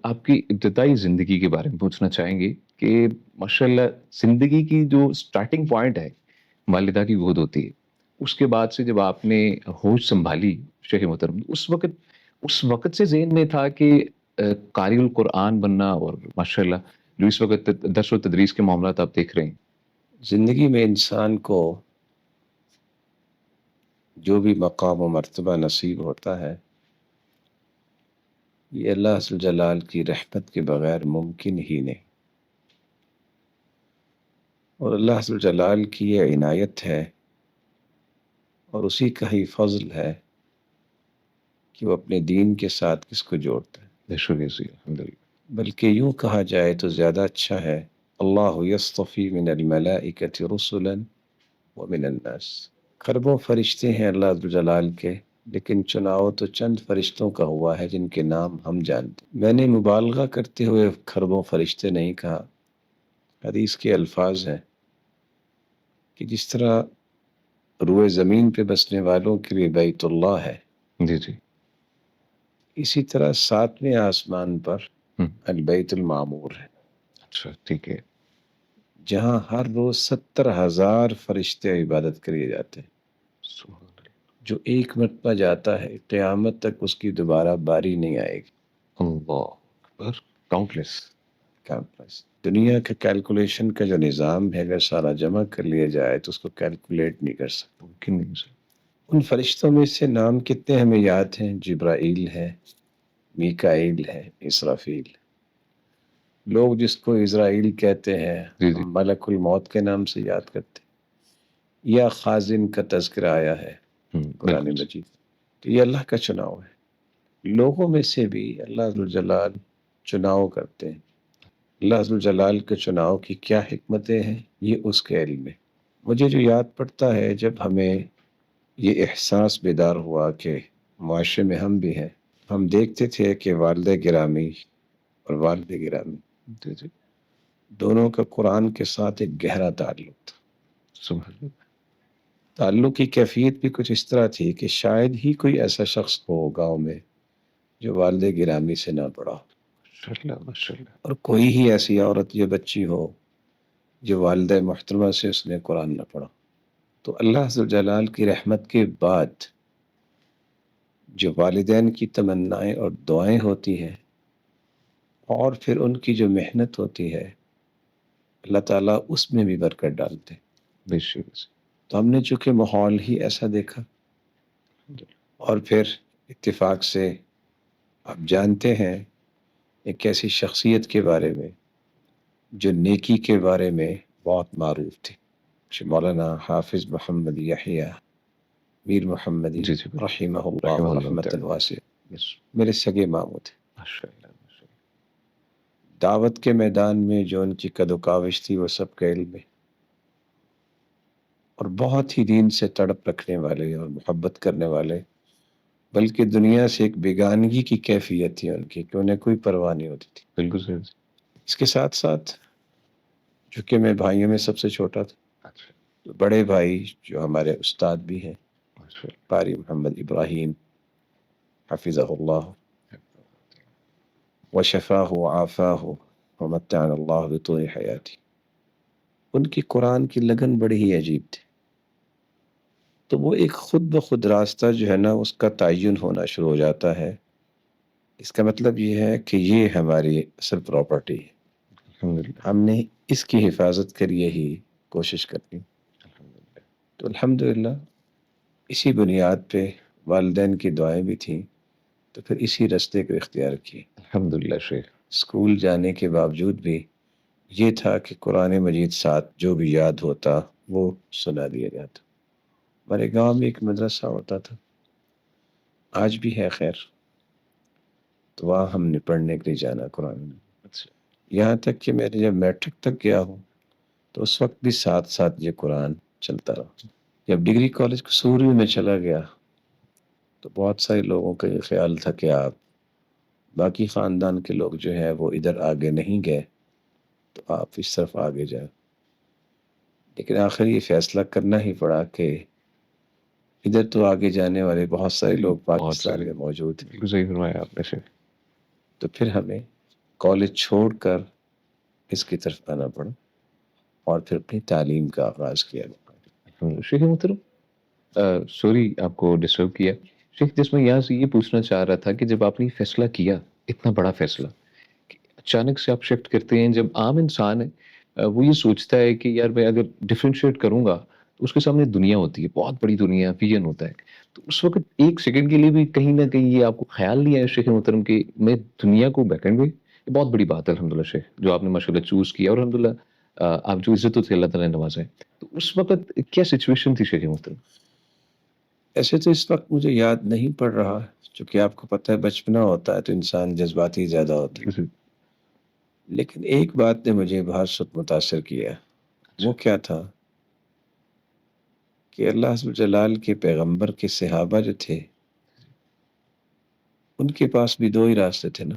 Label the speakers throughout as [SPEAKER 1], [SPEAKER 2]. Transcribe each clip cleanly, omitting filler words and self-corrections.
[SPEAKER 1] آپ کی ابتدائی زندگی کے بارے میں پوچھنا چاہیں گے کہ ماشاءاللہ زندگی کی جو سٹارٹنگ پوائنٹ ہے والدہ کی گود ہوتی ہے، اس کے بعد سے جب آپ نے ہوش سنبھالی شیخ محترم، اس وقت سے ذہن میں تھا کہ قاری القرآن بننا، اور ماشاءاللہ جو اس وقت درس و تدریس کے معاملات آپ دیکھ رہے ہیں؟
[SPEAKER 2] زندگی میں انسان کو جو بھی مقام و مرتبہ نصیب ہوتا ہے، یہ اللہ عز و جلال کی رحمت کے بغیر ممکن ہی نہیں، اور اللہ عز و جلال کی یہ عنایت ہے اور اسی کا ہی فضل ہے کہ وہ اپنے دین کے ساتھ کس کو جوڑتا ہے۔
[SPEAKER 1] بے شکریہ سی، الحمدللہ۔
[SPEAKER 2] بلکہ یوں کہا جائے تو زیادہ اچھا ہے، اللہ یصطفی من الملائکۃ رسلا ومن الناس۔ خربوں فرشتے ہیں اللہ عز و جلال کے، لیکن چناؤ تو چند فرشتوں کا ہوا ہے جن کے نام ہم جانتے ہیں۔ میں نے مبالغہ کرتے ہوئے خربوں فرشتے نہیں کہا، حدیث کے الفاظ ہیں کہ جس طرح روئے زمین پہ بسنے والوں کے لیے بیت اللہ ہے،
[SPEAKER 1] جی جی۔
[SPEAKER 2] اسی طرح ساتویں آسمان پر
[SPEAKER 1] ہم،
[SPEAKER 2] البیت المعمور ہے،
[SPEAKER 1] اچھا ٹھیک ہے۔
[SPEAKER 2] جہاں ہر روز 70,000 فرشتے عبادت کریے جاتے ہیں۔
[SPEAKER 1] سبحان اللہ۔
[SPEAKER 2] جو ایک مرتبہ جاتا ہے قیامت تک اس کی دوبارہ باری نہیں آئے گی۔
[SPEAKER 1] اللہ اکبر، کاؤنٹلیس۔
[SPEAKER 2] کامپلیکس دنیا کے کیلکولیشن کا جو نظام ہے، اگر سارا جمع کر لیا جائے تو اس کو کیلکولیٹ نہیں کر سکتے۔
[SPEAKER 1] ممکن نہیں سر۔
[SPEAKER 2] ان فرشتوں میں سے نام کتنے ہمیں یاد ہیں؟ جبرائیل ہے، میکائیل ہے، اسرافیل۔ لوگ جس کو اسرائیل کہتے ہیں
[SPEAKER 1] جی جی۔
[SPEAKER 2] ہم ملک الموت کے نام سے یاد کرتے ہیں، یا خازن کا تذکرہ آیا ہے قرآن
[SPEAKER 1] بالکل۔
[SPEAKER 2] مجید۔ تو یہ اللہ کا چناؤ ہے۔ لوگوں میں سے بھی اللہ عز و جلال چناؤ کرتے ہیں۔ اللہ عز و جلال کے چناؤ کی کیا حکمتیں ہیں، یہ اس کے علم میں۔ مجھے جو یاد پڑتا ہے، جب ہمیں یہ احساس بیدار ہوا کہ معاشرے میں ہم بھی ہیں، ہم دیکھتے تھے کہ والد گرامی اور والد گرامی
[SPEAKER 1] جی جی۔
[SPEAKER 2] دونوں کا قرآن کے ساتھ ایک گہرا تعلق تھا۔
[SPEAKER 1] سبحان اللہ۔
[SPEAKER 2] تعلق کی کیفیت بھی کچھ اس طرح تھی کہ شاید ہی کوئی ایسا شخص ہو گاؤں میں جو والد گرامی سے نہ پڑھا ہو،
[SPEAKER 1] ماشاء اللہ ماشاء اللہ۔
[SPEAKER 2] اور کوئی ہی ایسی عورت یا بچی ہو جو والدہ محترمہ سے اس نے قرآن نہ پڑھا۔ تو اللہ عز و جلال کی رحمت کے بعد جو والدین کی تمنائیں اور دعائیں ہوتی ہیں، اور پھر ان کی جو محنت ہوتی ہے، اللہ تعالیٰ اس میں بھی برکت ڈالتے ہیں۔
[SPEAKER 1] بے شک۔
[SPEAKER 2] تو ہم نے چونکہ ماحول ہی ایسا دیکھا، اور پھر اتفاق سے آپ جانتے ہیں ایک ایسی شخصیت کے بارے میں جو نیکی کے بارے میں بہت معروف تھی، مولانا حافظ محمد یحییٰ میر محمدی
[SPEAKER 1] جی جی بالکل۔
[SPEAKER 2] رحمہ اللہ
[SPEAKER 1] رحمہ اللہ
[SPEAKER 2] رحمۃ
[SPEAKER 1] تعالی۔
[SPEAKER 2] واسعہ،
[SPEAKER 1] یس۔
[SPEAKER 2] میرے سگے ماموں تھے۔
[SPEAKER 1] ماشاء اللہ ماشاء اللہ۔
[SPEAKER 2] دعوت کے میدان میں جو ان کی قد و کاوش تھی وہ سب کا علم ہے، اور بہت ہی دین سے تڑپ رکھنے والے اور محبت کرنے والے، بلکہ دنیا سے ایک بیگانگی کی کیفیت تھی ان کی کہ انہیں کوئی پرواہ نہیں ہوتی تھی۔
[SPEAKER 1] بالکل صحیح۔
[SPEAKER 2] اس کے ساتھ ساتھ چونکہ میں بھائیوں میں سب سے چھوٹا تھا،
[SPEAKER 1] اچھا۔
[SPEAKER 2] تو بڑے بھائی جو ہمارے استاد بھی ہیں،
[SPEAKER 1] ماشاء اللہ۔
[SPEAKER 2] قاری محمد ابراہیم حفظہ اللہ وشفاہ وعافاہ ومتعنا اللہ بطول حیاتی، ان کی قرآن کی لگن بڑی ہی عجیب تھی۔ تو وہ ایک خود بخود راستہ جو ہے نا، اس کا تعین ہونا شروع ہو جاتا ہے۔ اس کا مطلب یہ ہے کہ یہ ہماری اصل پراپرٹی ہے،
[SPEAKER 1] الحمدللہ۔
[SPEAKER 2] ہم نے اس کی حفاظت کے لیے ہی کوشش کرنی۔
[SPEAKER 1] الحمدللہ۔
[SPEAKER 2] تو الحمدللہ اسی بنیاد پہ والدین کی دعائیں بھی تھیں، تو پھر اسی راستے کو اختیار کیے۔
[SPEAKER 1] الحمدللہ شیخ۔
[SPEAKER 2] اسکول جانے کے باوجود بھی یہ تھا کہ قرآن مجید ساتھ جو بھی یاد ہوتا وہ سنا دیا جاتا۔ ہمارے گاؤں میں ایک مدرسہ ہوتا تھا، آج بھی ہے خیر، تو وہاں ہم نے پڑھنے کے لیے جانا قرآن میں۔
[SPEAKER 1] اچھا۔
[SPEAKER 2] یہاں تک کہ میں جب میٹرک تک گیا ہوں تو اس وقت بھی ساتھ ساتھ یہ قرآن چلتا رہا۔ جب ڈگری کالج قصوری میں چلا گیا تو بہت سارے لوگوں کا یہ خیال تھا کہ آپ باقی خاندان کے لوگ جو ہیں وہ ادھر آگے نہیں گئے تو آپ اس طرف آگے جائیں، لیکن آخر یہ فیصلہ کرنا ہی پڑا کہ ادھر تو آگے جانے والے بہت سارے لوگ
[SPEAKER 1] بہت
[SPEAKER 2] پاکستان
[SPEAKER 1] صحیح۔
[SPEAKER 2] میں موجود ہیں،
[SPEAKER 1] بالکل صحیح فرمایا آپ نے شیخ۔
[SPEAKER 2] تو پھر ہمیں کالج چھوڑ کر اس کی طرف آنا پڑا اور پھر اپنی تعلیم کا آغاز کیا۔
[SPEAKER 1] شیخ محترم، سوری آپ کو ڈسٹرب کیا شیخ، جس میں یہاں سے یہ پوچھنا چاہ رہا تھا کہ جب آپ نے یہ فیصلہ کیا، اتنا بڑا فیصلہ کہ اچانک سے آپ شفٹ کرتے ہیں، جب عام انسان ہے وہ یہ سوچتا ہے کہ یار میں اگر ڈفرینشیٹ کروں گا تو اس کے سامنے دنیا ہوتی ہے، بہت بڑی دنیا، ویژن ہوتا ہے، تو اس وقت ایک سیکنڈ کے لیے بھی کہیں نہ کہیں یہ آپ کو خیال نہیں آیا شیخ محترم کہ میں دنیا کو بیکنڈ میں، یہ بہت بڑی بات ہے الحمدللہ شیخ جو آپ نے ماشاء اللہ چوز کیا، اور الحمدللہ آپ جو عزتوں سے اللہ تعالیٰ نے نوازا ہے، تو اس وقت کیا سچویشن تھی شیخ محترم؟
[SPEAKER 2] ایسے تو اس وقت مجھے یاد نہیں پڑ رہا، چونکہ آپ کو پتہ ہے بچپنا ہوتا ہے تو انسان جذباتی زیادہ ہوتا ہے،
[SPEAKER 1] جی،
[SPEAKER 2] لیکن ایک بات نے مجھے بہت متاثر کیا۔ وہ کیا تھا کہ اللہ عز و جلال کے پیغمبر کے صحابہ جو تھے، ان کے پاس بھی دو ہی راستے تھے نا،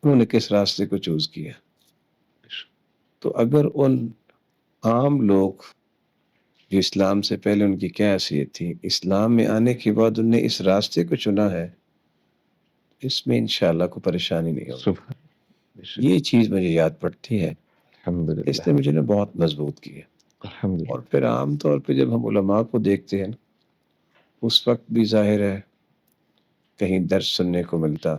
[SPEAKER 2] انہوں نے کس راستے کو چوز کیا؟ تو اگر ان عام لوگ جو اسلام سے پہلے ان کی کیا حیثیت تھی، اسلام میں آنے کے بعد انہوں نے اس راستے کو چنا ہے، اس میں انشاءاللہ کوئی پریشانی نہیں ہوگی۔
[SPEAKER 1] سبحان بے شک،
[SPEAKER 2] یہ چیز مجھے یاد پڑتی ہے، اس
[SPEAKER 1] الحمدللہ
[SPEAKER 2] نے مجھے نا بہت مضبوط کیا۔ اور
[SPEAKER 1] الحمدللہ
[SPEAKER 2] پھر عام طور پہ جب ہم علماء کو دیکھتے ہیں، اس وقت بھی ظاہر ہے کہیں درس سننے کو ملتا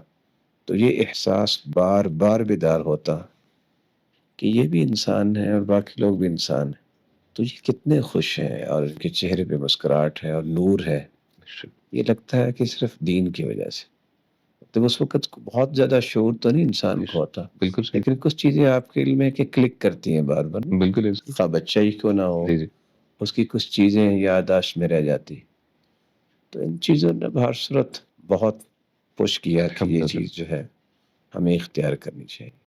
[SPEAKER 2] تو یہ احساس بار بار بیدار ہوتا کہ یہ بھی انسان ہے اور باقی لوگ بھی انسان ہیں، تو یہ کتنے خوش ہیں اور ان کے چہرے پہ مسکراہٹ ہے اور نور ہے۔
[SPEAKER 1] بے شک،
[SPEAKER 2] یہ لگتا ہے کہ صرف دین کی وجہ سے۔ تو اس وقت بہت زیادہ شعور تو نہیں انسان
[SPEAKER 1] بے
[SPEAKER 2] کو
[SPEAKER 1] شک،
[SPEAKER 2] ہوتا،
[SPEAKER 1] بالکل صحیح،
[SPEAKER 2] لیکن کچھ چیزیں آپ کے علم میں کہ کلک کرتی ہیں بار بار،
[SPEAKER 1] بالکل ایسے
[SPEAKER 2] خواہ بچہ ہی کیوں نہ ہو،
[SPEAKER 1] جی جی،
[SPEAKER 2] اس کی کچھ چیزیں یاداشت میں رہ جاتی۔ تو ان چیزوں نے بہر صورت بہت پش کیا کہ یہ
[SPEAKER 1] الحمدللہ
[SPEAKER 2] چیز جو ہے ہمیں اختیار کرنی چاہیے۔